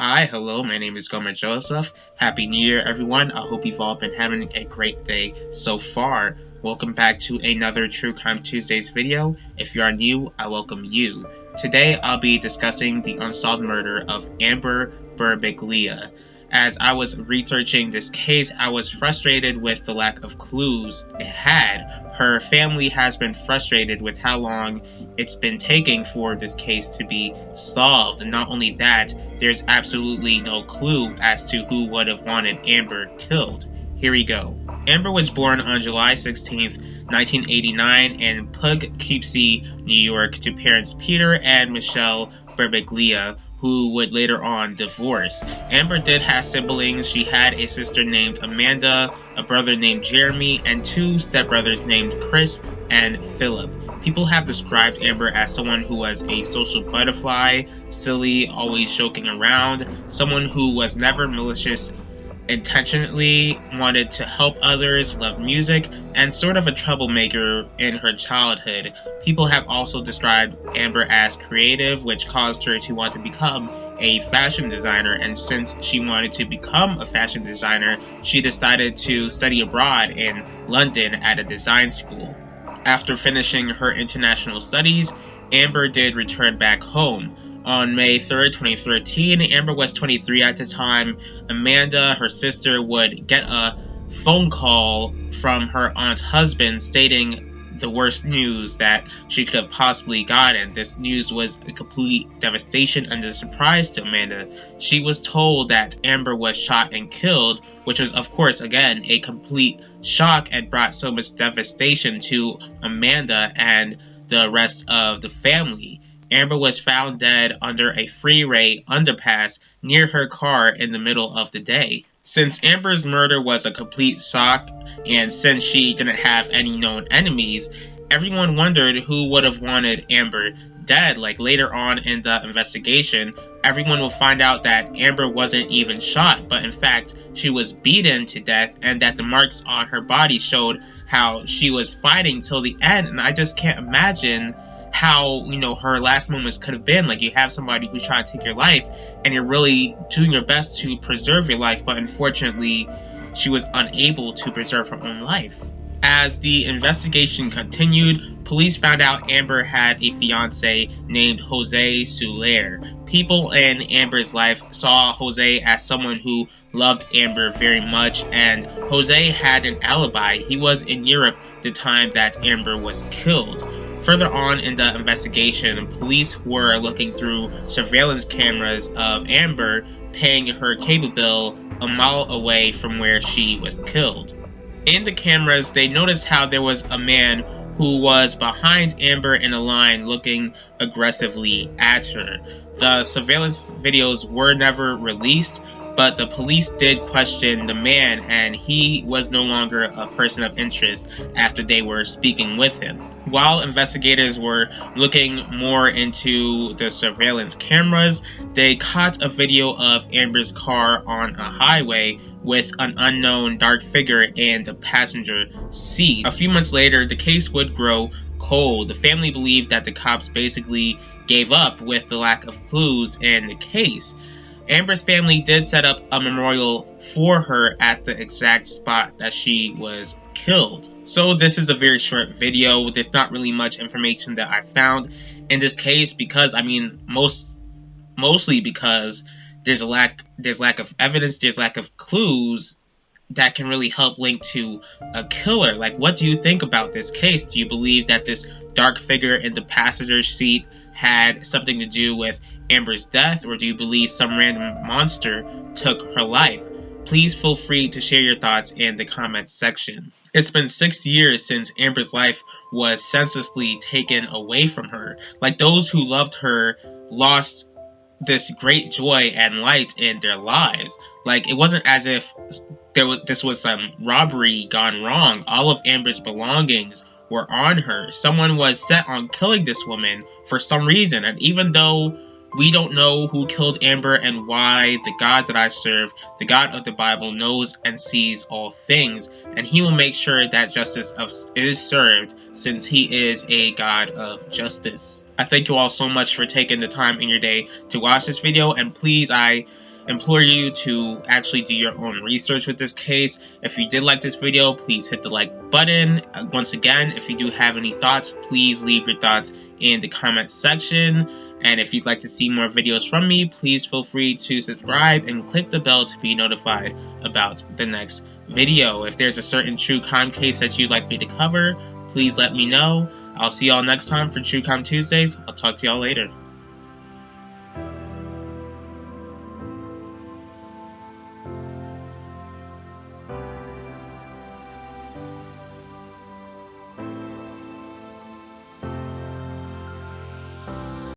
Hi, hello, my name is Gomer Joseph. Happy New Year, everyone. I hope you've all been having a great day so far. Welcome back to another True Crime Tuesdays video. If you are new, I welcome you. Today, I'll be discussing the unsolved murder of Amber Berbiglia. As I was researching this case, I was frustrated with the lack of clues it had. Her family has been frustrated with how long it's been taking for this case to be solved. And not only that, there's absolutely no clue as to who would have wanted Amber killed. Here we go. Amber was born on July 16th, 1989 in Poughkeepsie, New York, to parents Peter and Michelle Berbiglia, who would later on divorce. Amber did have siblings. She had a sister named Amanda, a brother named Jeremy, and two stepbrothers named Chris and Philip. People have described Amber as someone who was a social butterfly, silly, always joking around, someone who was never malicious, intentionally wanted to help others, loved music, and sort of a troublemaker in her childhood. People have also described Amber as creative, which caused her to want to become a fashion designer, and since she wanted to become a fashion designer, she decided to study abroad in London at a design school. After finishing her international studies, Amber did return back home. On May 3rd, 2013, Amber was 23 at the time. Amanda, her sister, would get a phone call from her aunt's husband stating the worst news that she could have possibly gotten. This news was a complete devastation and a surprise to Amanda. She was told that Amber was shot and killed, which was, of course, again, a complete shock and brought so much devastation to Amanda and the rest of the family. Amber was found dead under a freeway underpass near her car in the middle of the day. Since Amber's murder was a complete shock, and since she didn't have any known enemies, everyone wondered who would have wanted Amber dead. Like later on in the investigation, everyone will find out that Amber wasn't even shot, but in fact, she was beaten to death, and that the marks on her body showed how she was fighting till the end. And I just can't imagine how, her last moments could have been. Like, you have somebody who's trying to take your life, and you're really doing your best to preserve your life, but unfortunately, she was unable to preserve her own life. As the investigation continued, police found out Amber had a fiance named Jose Soler. People in Amber's life saw Jose as someone who loved Amber very much, and Jose had an alibi. He was in Europe the time that Amber was killed. Further on in the investigation, police were looking through surveillance cameras of Amber paying her cable bill a mile away from where she was killed. In the cameras, they noticed how there was a man who was behind Amber in a line looking aggressively at her. The surveillance videos were never released, but the police did question the man, and he was no longer a person of interest after they were speaking with him. While investigators were looking more into the surveillance cameras, they caught a video of Amber's car on a highway with an unknown dark figure in the passenger seat. A few months later, the case would grow cold. The family believed that the cops basically gave up with the lack of clues in the case. Amber's family did set up a memorial for her at the exact spot that she was killed. So this is a very short video. There's not really much information that I found in this case because, mostly because there's lack of evidence, there's lack of clues that can really help link to a killer. Like, what do you think about this case? Do you believe that this dark figure in the passenger seat had something to do with Amber's death, or do you believe some random monster took her life? Please feel free to share your thoughts in the comments section. It's been 6 years since Amber's life was senselessly taken away from her. Like, those who loved her lost this great joy and light in their lives. Like, it wasn't as if this was some robbery gone wrong. All of Amber's belongings were on her. Someone was set on killing this woman for some reason, and even though we don't know who killed Amber and why, the God that I serve, the God of the Bible, knows and sees all things, and he will make sure that justice is served, since he is a God of justice. I thank you all so much for taking the time in your day to watch this video, and please, I implore you to actually do your own research with this case. If you did like this video, please hit the like button. Once again, if you do have any thoughts, please leave your thoughts in the comment section. And if you'd like to see more videos from me, please feel free to subscribe and click the bell to be notified about the next video. If there's a certain true crime case that you'd like me to cover, please let me know. I'll see y'all next time for True Crime Tuesdays. I'll talk to y'all later.